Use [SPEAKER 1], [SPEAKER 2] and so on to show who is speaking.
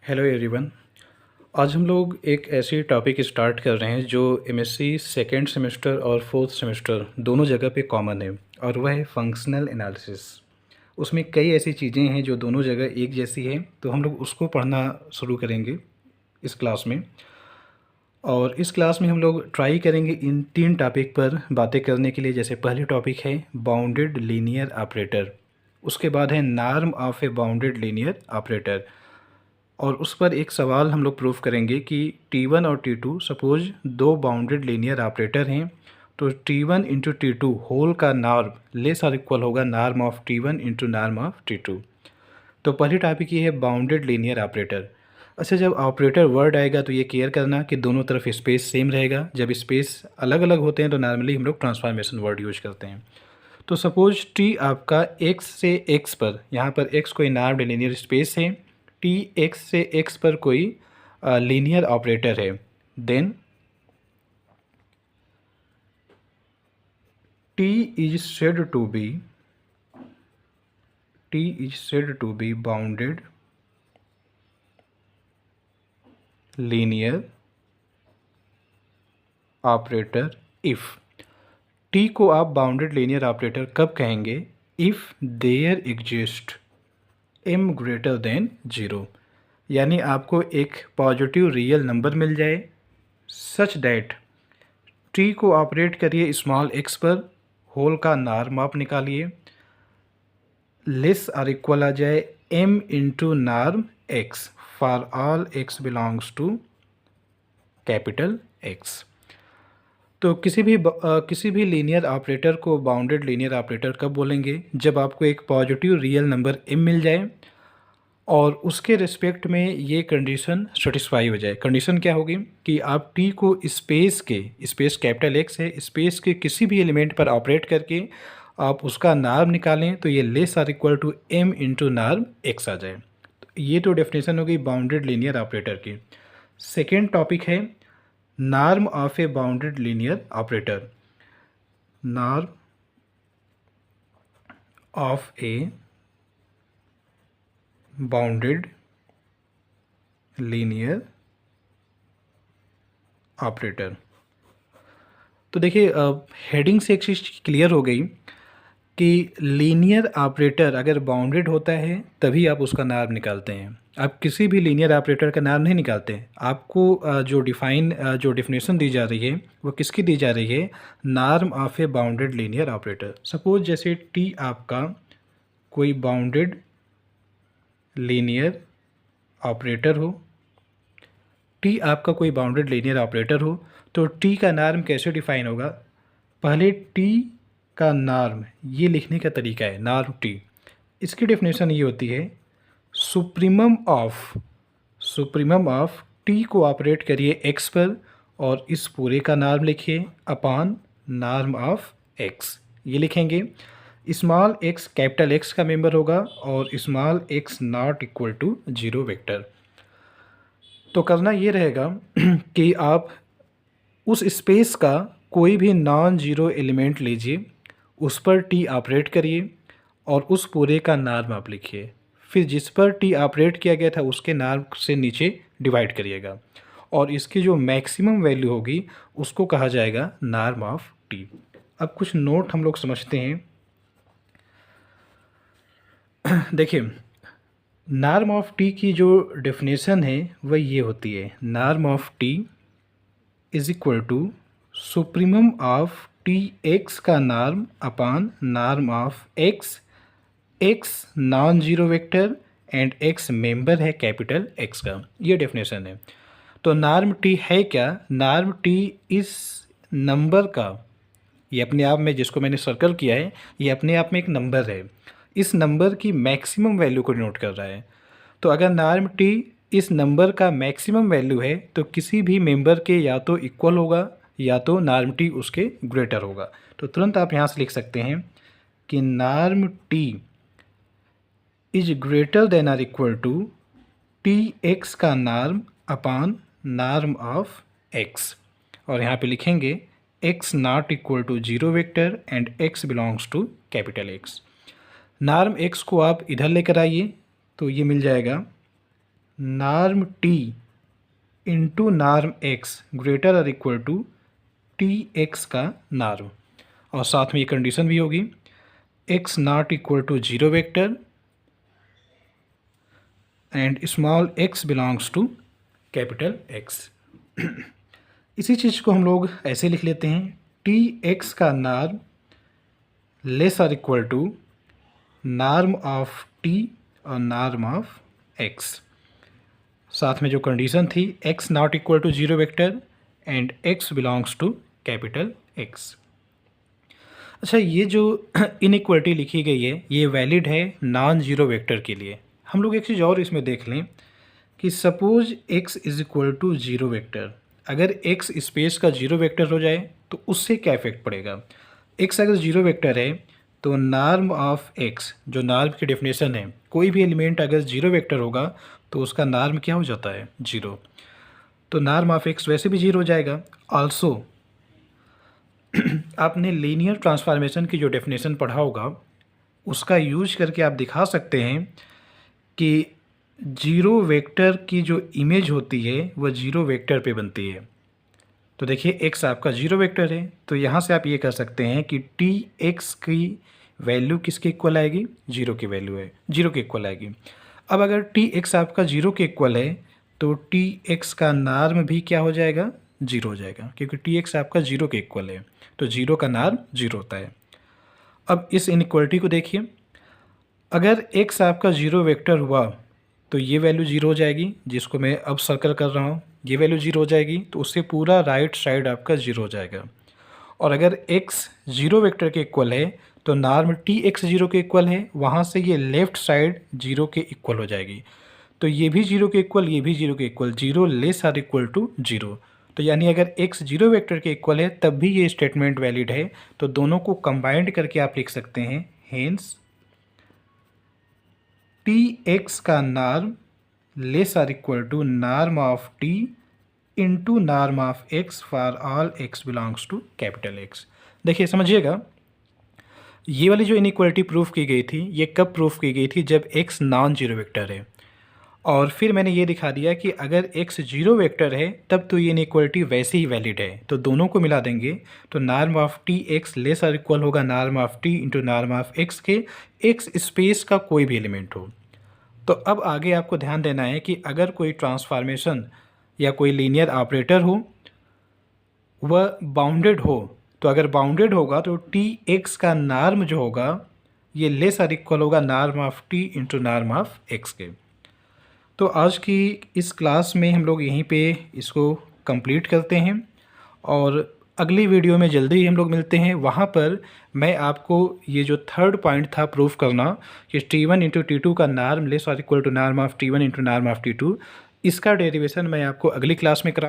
[SPEAKER 1] Hello everyone. आज हम लोग एक ऐसी टॉपिक स्टार्ट कर रहे हैं जो एमएससी सेकेंड सेमेस्टर और फोर्थ सेमेस्टर दोनों जगह पे कॉमन है, और वह है फंक्शनल एनालिसिस। उसमें कई ऐसी चीज़ें हैं जो दोनों जगह एक जैसी है, तो हम लोग उसको पढ़ना शुरू करेंगे इस क्लास में। और इस क्लास में हम लोग ट्राई करेंगे इन तीन टॉपिक पर बातें करने के लिए। जैसे पहली टॉपिक है बाउंडेड लीनियर ऑपरेटर, उसके बाद है norm of a bounded linear operator, और उस पर एक सवाल हम लोग प्रूव करेंगे कि T1 और T2 सपोज दो बाउंडेड लीनियर ऑपरेटर हैं, तो T1 इंटू T2 होल का नार्म लेस और इक्वल होगा NAARM of T1 into norm of T2। तो पहली टॉपिक ये है बाउंडेड लीनियर ऑपरेटर। अच्छा, जब ऑपरेटर वर्ड आएगा तो ये केयर करना कि दोनों तरफ स्पेस सेम रहेगा। जब स्पेस अलग अलग होते हैं तो नॉर्मली हम लोग ट्रांसफॉर्मेशन वर्ड यूज करते हैं। तो सपोज टी आपका x से x पर, यहाँ पर x कोई नार्म्ड लीनियर स्पेस है, टी x से x पर कोई लीनियर ऑपरेटर है, then t is said to be bounded linear operator if t को आप बाउंडेड लीनियर ऑपरेटर कब कहेंगे? If there exist m greater than 0, यानी आपको एक पॉजिटिव रियल नंबर मिल जाए सच दैट t को ऑपरेट करिए स्मॉल x पर, होल का नार्म आप निकालिए, लेस और इक्वल आ जाए m into norm x for all x belongs to capital X। तो किसी भी लीनियर ऑपरेटर को बाउंडेड लीनियर ऑपरेटर कब बोलेंगे? जब आपको एक पॉजिटिव रियल नंबर m मिल जाए और उसके रिस्पेक्ट में ये कंडीशन सेटिस्फाई हो जाए। कंडीशन क्या होगी कि आप t को स्पेस कैपिटल X है, स्पेस के किसी भी एलिमेंट पर ऑपरेट करके आप उसका नार्म निकालें तो ये less or equal to m into norm x आ जाए। तो ये तो डेफिनेशन हो गई बाउंडेड लीनियर ऑपरेटर की। सेकेंड टॉपिक है norm of a bounded linear operator. Norm of a bounded linear operator. तो देखिए, हेडिंग से एक चीज़ क्लियर हो गई कि लीनियर ऑपरेटर अगर बाउंडेड होता है तभी आप उसका नार्म निकालते हैं। आप किसी भी लीनियर ऑपरेटर का नार्म नहीं निकालते हैं। आपको जो डिफिनेशन दी जा रही है वो किसकी दी जा रही है? Norm of a bounded linear operator. Suppose जैसे टी आपका कोई बाउंडेड लीनियर ऑपरेटर हो, टी आपका कोई बाउंडेड लीनियर ऑपरेटर हो, तो टी का नार्म कैसे डिफाइन होगा? पहले टी का नार्म ये लिखने का तरीका है, नार्म टी। इसकी डेफिनेशन ये होती है सुप्रीमम ऑफ टी को ऑपरेट करिए एक्स पर और इस पूरे का नार्म लिखिए अपॉन नार्म ऑफ एक्स। ये लिखेंगे स्मॉल एक्स कैपिटल एक्स का मेंबर होगा और small x not equal to 0 vector. तो करना ये रहेगा कि आप उस स्पेस का कोई भी नॉन जीरो एलिमेंट लीजिए, उस पर टी ऑपरेट करिए और उस पूरे का नार्म आप लिखिए। फिर जिस पर टी ऑपरेट किया गया था उसके नार्म से नीचे डिवाइड करिएगा और इसकी जो मैक्सिमम वैल्यू होगी उसको कहा जाएगा नार्म ऑफ टी। अब कुछ नोट हम लोग समझते हैं। देखिए, नार्म ऑफ टी की जो डेफिनेशन है वह ये होती है, norm of T is equal to supremum of T x का norm upon norm of X, X non zero vector and X member है कैपिटल एक्स का। ये डेफिनेशन है। तो नार्म टी है क्या? नार्म टी इस नंबर का, ये अपने आप में जिसको मैंने सर्कल किया है ये अपने आप में एक नंबर है, इस नंबर की मैक्सिमम वैल्यू को डिनोट कर रहा है। तो अगर नार्म टी इस नंबर का मैक्सिमम वैल्यू है तो किसी भी मेंबर के या तो इक्वल होगा या तो नार्म टी उसके ग्रेटर होगा। तो तुरंत आप यहाँ से लिख सकते हैं कि norm T is greater than or equal to T x का norm upon norm of X, और यहाँ पे लिखेंगे x not equal to 0 vector and x belongs to capital X। Norm x को आप इधर लेकर आइए तो ये मिल जाएगा norm T into norm x greater और इक्वल टू टी एक्स का नार्म, और साथ में ये कंडीशन भी होगी x not equal to zero vector and small x belongs to capital x. इसी चीज़ को हम लोग ऐसे लिख लेते हैं, टी एक्स का नार्म लेस और equal to norm of T और नार्म ऑफ एक्स। साथ में जो कंडीशन थी x not equal to zero vector and x belongs to capital X। अच्छा, ये जो इनइक्वलिटी लिखी गई है ये वैलिड है नॉन जीरो वेक्टर के लिए। हम लोग एक चीज़ और इसमें देख लें कि suppose x is equal to zero vector, अगर x स्पेस का जीरो वेक्टर हो जाए तो उससे क्या इफेक्ट पड़ेगा। x अगर जीरो वेक्टर है तो नार्म ऑफ x, जो नार्म की डेफिनेशन है, कोई भी एलिमेंट अगर जीरो वेक्टर होगा तो उसका नार्म क्या हो जाता है, जीरो। तो नार्म ऑफ x वैसे भी जीरो हो जाएगा। आल्सो आपने लीनियर ट्रांसफॉर्मेशन की जो डेफिनेशन पढ़ा होगा उसका यूज करके आप दिखा सकते हैं कि जीरो वेक्टर की जो इमेज होती है वह जीरो वेक्टर पे बनती है। तो देखिए x आपका जीरो वेक्टर है, तो यहाँ से आप ये कह सकते हैं कि टी एक्स की वैल्यू किसके इक्वल आएगी, जीरो की वैल्यू है, जीरो के इक्वल आएगी। अब अगर टी एक्स आपका जीरो के इक्वल है तो टी एक्स का नार्म भी क्या हो जाएगा, जीरो हो जाएगा, क्योंकि टी एक्स आपका जीरो के इक्वल है तो जीरो का नार्म जीरो होता है। अब इस इनइक्वलिटी को देखिए, अगर एक्स आपका जीरो वेक्टर हुआ तो ये वैल्यू जीरो हो जाएगी, जिसको मैं अब सर्कल कर रहा हूँ, ये वैल्यू जीरो हो जाएगी, तो उससे पूरा राइट साइड आपका जीरो हो जाएगा। और अगर x जीरो वेक्टर के इक्वल है तो नार्म टी एक्स जीरो के इक्वल है, वहाँ से ये लेफ़्ट साइड जीरो के इक्वल हो जाएगी। तो ये भी जीरो के इक्वल, ये भी जीरो के इक्वल, zero less or equal to zero. तो यानी अगर x जीरो वेक्टर के इक्वल है तब भी ये स्टेटमेंट वैलिड है। तो दोनों को कंबाइंड करके आप लिख सकते हैं, हेंस टी एक्स का norm less or equal to norm of T into norm of x for all x belongs to capital x. देखिए समझिएगा, ये वाली जो इनइक्वालिटी प्रूफ की गई थी ये कब प्रूफ की गई थी, जब x नॉन जीरो वेक्टर है। और फिर मैंने ये दिखा दिया कि अगर x जीरो वेक्टर है तब तो ये इनइक्वालिटी वैसे ही वैलिड है। तो दोनों को मिला देंगे तो NAARM of T x less और इक्वल होगा NAARM of T into norm of x के, एक्स स्पेस का कोई भी एलिमेंट हो। तो अब आगे आपको ध्यान देना है कि अगर कोई ट्रांसफॉर्मेशन या कोई लीनियर ऑपरेटर हो वह बाउंडेड हो, तो अगर बाउंडेड होगा तो टी एक्स का नार्म जो होगा ये लेस और इक्वल होगा NAARM of T into norm of x के। तो आज की इस क्लास में हम लोग यहीं पे इसको कंप्लीट करते हैं और अगली वीडियो में जल्दी ही हम लोग मिलते हैं। वहाँ पर मैं आपको ये जो थर्ड पॉइंट था प्रूफ करना कि T1 इंटू T2 का नार्म लेस और equal to norm of T1 into norm of T2, इसका डेरिवेशन मैं आपको अगली क्लास में करा